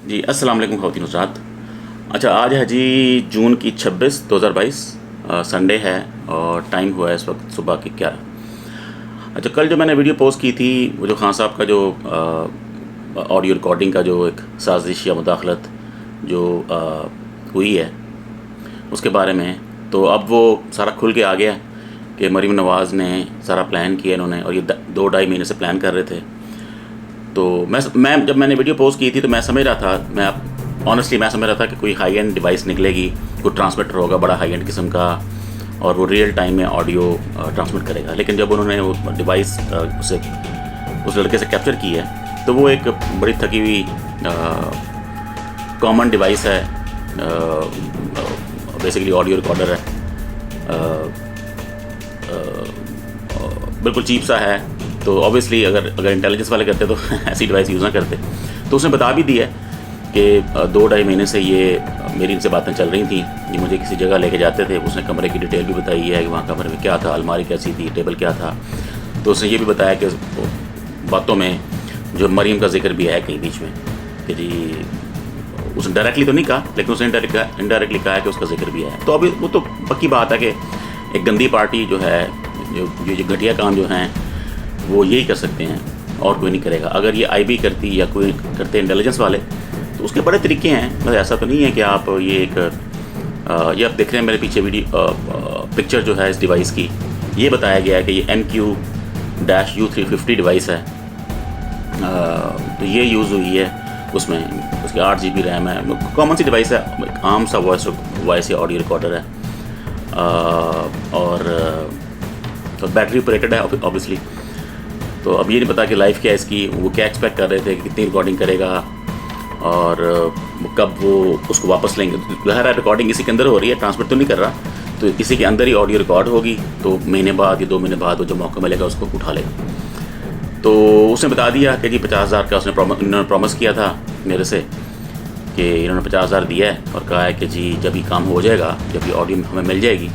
जी अस्सलाम वालेकुम ख़वातीन हज़रात। अच्छा, आज है जी जून की 26 2022, संडे है और टाइम हुआ है इस वक्त सुबह के 11। अच्छा, कल जो मैंने वीडियो पोस्ट की थी वो जो खान साहब का जो ऑडियो रिकॉर्डिंग का जो एक साजिश या मुदाखलत जो हुई है उसके बारे में, तो अब वो सारा खुल के आ गया कि मरीम नवाज़ ने सारा प्लान किया इन्होंने, और ये 2-2.5 महीने से प्लान कर रहे थे। तो मैं जब मैंने वीडियो पोस्ट की थी तो मैं समझ रहा था, मैं समझ रहा था कि कोई हाई एंड डिवाइस निकलेगी, कोई ट्रांसमीटर होगा बड़ा हाई एंड किस्म का, और वो रियल टाइम में ऑडियो ट्रांसमिट करेगा। लेकिन जब उन्होंने वो डिवाइस उस लड़के से कैप्चर की है तो वो एक बड़ी थकी हुई कॉमन डिवाइस है, बेसिकली ऑडियो रिकॉर्डर है, बिल्कुल चीप सा है। तो ऑब्वियसली अगर इंटेलिजेंस वाले करते तो ऐसी डिवाइस यूज़ ना करते। तो उसने बता भी दिया कि 2-2.5 महीने से ये मेरी इनसे बातें चल रही थी, ये मुझे किसी जगह लेके जाते थे। उसने कमरे की डिटेल भी बताई है कि वहाँ कमरे में क्या था, अलमारी कैसी थी, टेबल क्या था। तो उसने ये भी बताया कि बातों में जो मरीम का जिक्र भी है कहीं बीच में कि जी, उसने डायरेक्टली तो नहीं कहा लेकिन उसने इनडायरेक्टली कहा है कि उसका जिक्र भी है। तो अभी वो तो पक्की बात है कि एक गंदी पार्टी जो है, जो घटिया काम जो हैं वो यही कर सकते हैं और कोई नहीं करेगा। अगर ये आईबी करती या कोई करते इंटेलिजेंस वाले तो उसके बड़े तरीके हैं। मतलब ऐसा तो नहीं है कि आप ये एक ये आप देख रहे हैं मेरे पीछे पिक्चर जो है इस डिवाइस की, ये बताया गया है कि ये MQ-U350 डिवाइस है। तो ये यूज़ हुई है, उसमें उसकी 8 GB रैम है, कॉमन सी डिवाइस है, आम सा वॉइस या ऑडियो रिकॉर्डर है, और बैटरी ऑपरेटेड है ऑब्वियसली। तो अब ये नहीं पता कि लाइफ क्या है इसकी, वो क्या एक्सपेक्ट कर रहे थे कि कितनी रिकॉर्डिंग करेगा और कब वो उसको वापस लेंगे। ज़ाहिर है रिकॉर्डिंग इसी के अंदर हो रही है, ट्रांसमिट तो नहीं कर रहा, तो इसी के अंदर ही ऑडियो रिकॉर्ड होगी। तो महीने बाद या 2 महीने बाद वो जो मौका मिलेगा उसको उठा लेगा। तो उसने बता दिया कि जी 50,000 का इन्होंने प्रॉमिस किया था मेरे से कि इन्होंने 50,000 दिया है और कहा है कि जी जब ये काम हो जाएगा, जब ये ऑडियो हमें मिल जाएगी,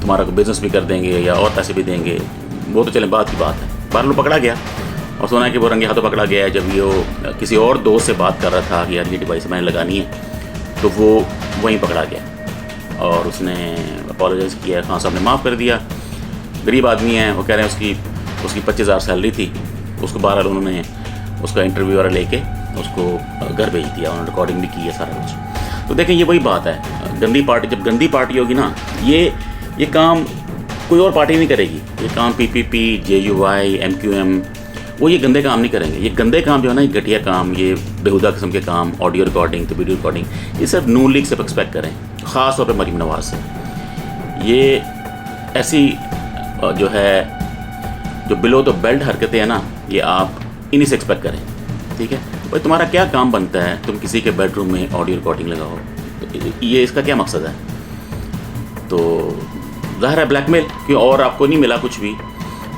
तुम्हारा को बिज़नेस भी कर देंगे या और पैसे भी देंगे। वो तो चले बात की बात है। बाहर लोग पकड़ा गया और सुना है कि वो रंगे हाथों पकड़ा गया है जब ये किसी और दोस्त से बात कर रहा था कि यार ये डिवाइस मैंने लगानी है, तो वो वहीं पकड़ा गया और उसने अपोलोजाइज़ किया। खान साहब ने माफ़ कर दिया। गरीब आदमी है, वो कह रहे हैं उसकी 25,000 सैलरी थी, उसको बहरहाल उन्होंने उसका इंटरव्यू वगैरह लेके उसको घर भेज दिया, उन्होंने रिकॉर्डिंग भी की है सारा कुछ। तो देखें, ये वही बात है, गंदी पार्टी जब गंदी पार्टी होगी ना, ये काम कोई और पार्टी नहीं करेगी। ये काम PPP, JUI, MQM वो ये गंदे काम नहीं करेंगे। ये गंदे काम जो है ना, ये घटिया काम, ये बेहुदा किस्म के काम, ऑडियो रिकॉर्डिंग तो वीडियो रिकॉर्डिंग, ये सिर्फ नून लीग से एक्सपेक्ट करें, ख़ास तौर पे मरीम नवाज़ से। ये ऐसी जो है जो बिलो द बेल्ट हरकतें हैं ना, ये आप इन्हीं से एक्सपेक्ट करें। ठीक है भाई, तुम्हारा क्या काम बनता है, तुम किसी के बेडरूम में ऑडियो रिकॉर्डिंग लगाओ, तो ये इसका क्या मकसद है? तो ज़ाहिर है ब्लैकमेल, क्यों और आपको नहीं मिला कुछ भी,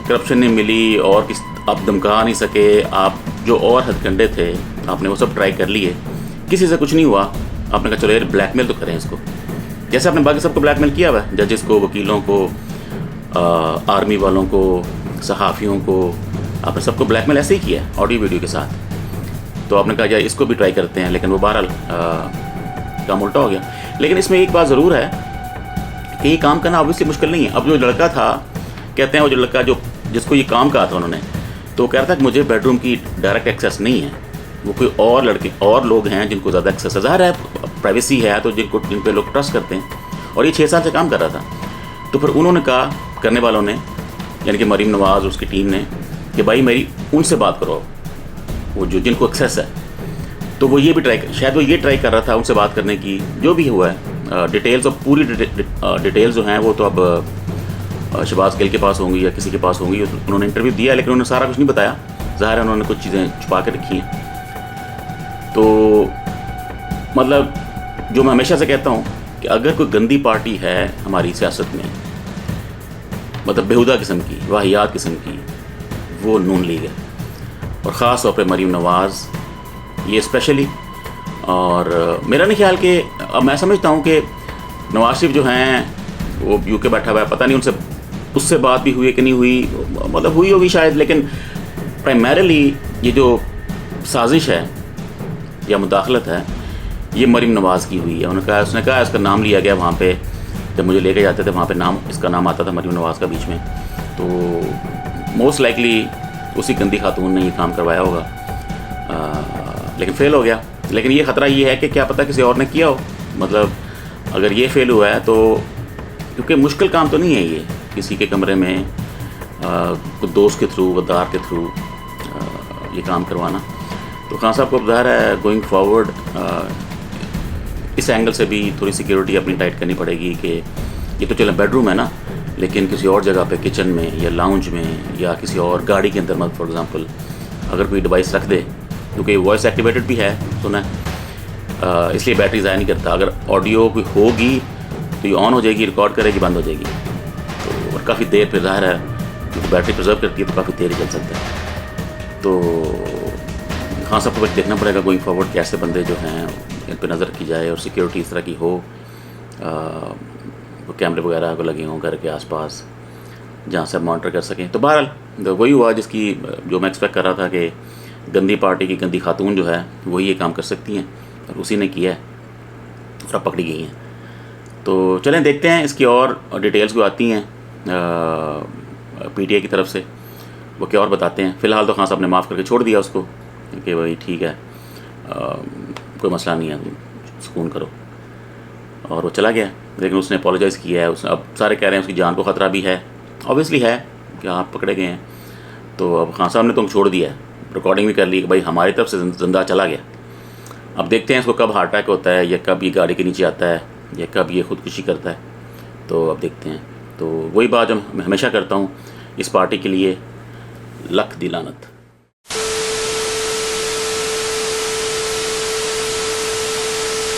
करप्शन नहीं मिली और आप धमका नहीं सके, आप जो और हथकंडे थे आपने वो सब ट्राई कर लिए, किसी से कुछ नहीं हुआ। आपने कहा चलो यार ब्लैकमेल तो करें इसको, जैसे आपने बाकी सबको ब्लैकमेल किया हुआ है, जजेस को, वकीलों को, आर्मी वालों को, सहाफ़ियों को, आपने सबको ब्लैकमेल ऐसे ही किया है ऑडियो वीडियो के साथ। तो आपने कहा यार इसको भी ट्राई करते हैं, लेकिन वो बहरहाल काम उल्टा हो गया। लेकिन इसमें एक बात ज़रूर है कि ये काम करना ऑब्वियसली मुश्किल नहीं है। अब जो लड़का था, कहते हैं वो जो लड़का जिसको ये काम कहा था उन्होंने, तो कह रहा था कि मुझे बेडरूम की डायरेक्ट एक्सेस नहीं है, वो कोई और लोग हैं जिनको ज़्यादा एक्सेस है। ज़ाहिर है प्राइवेसी है तो जिन पे लोग ट्रस्ट करते हैं, और ये 6 साल से काम कर रहा था। तो फिर उन्होंने कहा, करने वालों ने, यानी कि मरीम नवाज़ उसकी टीम ने, कि भाई मेरी उनसे बात करो, वो जिनको एक्सेस है। तो वो ये भी शायद वो ये ट्राई कर रहा था उनसे बात करने की। जो भी हुआ है डिटेल्स, और पूरी डिटेल्स जो हैं वो तो अब शहबाज गिल के पास होंगी या किसी के पास होंगी। उन्होंने इंटरव्यू दिया लेकिन उन्होंने सारा कुछ नहीं बताया। ज़ाहिर है उन्होंने कुछ चीज़ें छुपा के रखी हैं। तो मतलब जो मैं हमेशा से कहता हूँ कि अगर कोई गंदी पार्टी है हमारी सियासत में, मतलब बेहुदा किस्म की, वाहियात किस्म की, वो नून लीग है, और ख़ास तौर पे मरीम नवाज़ ये स्पेशली। और मेरा नहीं ख्याल कि अब मैं समझता हूँ कि नवाज शरीफ जो हैं वो UK बैठा हुआ है, पता नहीं उससे बात भी हुई कि नहीं हुई, मतलब हुई होगी शायद, लेकिन प्राइमरीली ये जो साजिश है या मुदाखलत है, ये मरीम नवाज़ की हुई है। उसने कहा इसका नाम लिया गया वहाँ पे, जब मुझे लेके जाते थे वहाँ पे इसका नाम आता था मरीम नवाज़ का बीच में। तो मोस्ट लाइकली उसी गंदी खातून ने ये काम करवाया होगा, लेकिन फ़ेल हो गया। लेकिन ये ख़तरा ये है कि क्या पता किसी और ने किया हो। मतलब अगर ये फ़ेल हुआ है तो, क्योंकि मुश्किल काम तो नहीं है ये, किसी के कमरे में कुछ दोस्त के थ्रू, गद्दार के थ्रू ये काम करवाना। तो खान साहब को ज़ाहिर है गोइंग फॉरवर्ड इस एंगल से भी थोड़ी सिक्योरिटी अपनी टाइट करनी पड़ेगी कि ये तो चलो बेडरूम है ना, लेकिन किसी और जगह पे, किचन में या लाउंज में या किसी और गाड़ी के अंदर मत, फॉर एग्ज़ाम्पल अगर कोई डिवाइस रख दे, क्योंकि वॉइस एक्टिवेटेड भी है, सुना है, इसलिए बैटरी ज़ाया नहीं करता। अगर ऑडियो कोई होगी तो ये ऑन हो जाएगी, रिकॉर्ड करेगी, बंद हो जाएगी। तो और काफ़ी देर फिर ज़ाहिर है क्योंकि बैटरी प्रिजर्व करती है तो काफ़ी देर चल सकता है। तो हाँ, सबको कुछ देखना पड़ेगा गोइंग फॉरवर्ड, कैसे बंदे जो हैं इन पर नज़र रखी जाए और सिक्योरिटी इस तरह की हो, कैमरे वगैरह को लगे हों घर के आसपास जहाँ से मॉनिटर कर सकें। तो बहरहाल तो वही हुआ जिसकी जो मैं एक्सपेक्ट कर रहा था कि गंदी पार्टी की गंदी खातून जो है वही ये काम कर सकती हैं, और उसी ने किया है और अब पकड़ी गई हैं। तो चलें देखते हैं इसकी और डिटेल्स को आती हैं पीटीआई की तरफ से, वो क्या और बताते हैं। फ़िलहाल तो खान साहब ने माफ़ करके छोड़ दिया उसको कि भाई ठीक है, कोई मसला नहीं है, सुकून करो, और वो चला गया। लेकिन उसने अपोलोजाइज़ किया है। उसने, अब सारे कह रहे हैं उसकी जान को ख़तरा भी है, ऑब्वियसली है कि आप पकड़े गए हैं। तो अब खान साहब ने तो छोड़ दिया है, रिकॉर्डिंग भी कर ली कि भाई हमारी तरफ से ज़िंदा चला गया। अब देखते हैं इसको कब हार्ट अटैक होता है, या कब ये गाड़ी के नीचे आता है, या कब ये ख़ुदकुशी करता है। तो अब देखते हैं। तो वही बात जो मैं हमेशा करता हूँ, इस पार्टी के लिए लख दी लानत।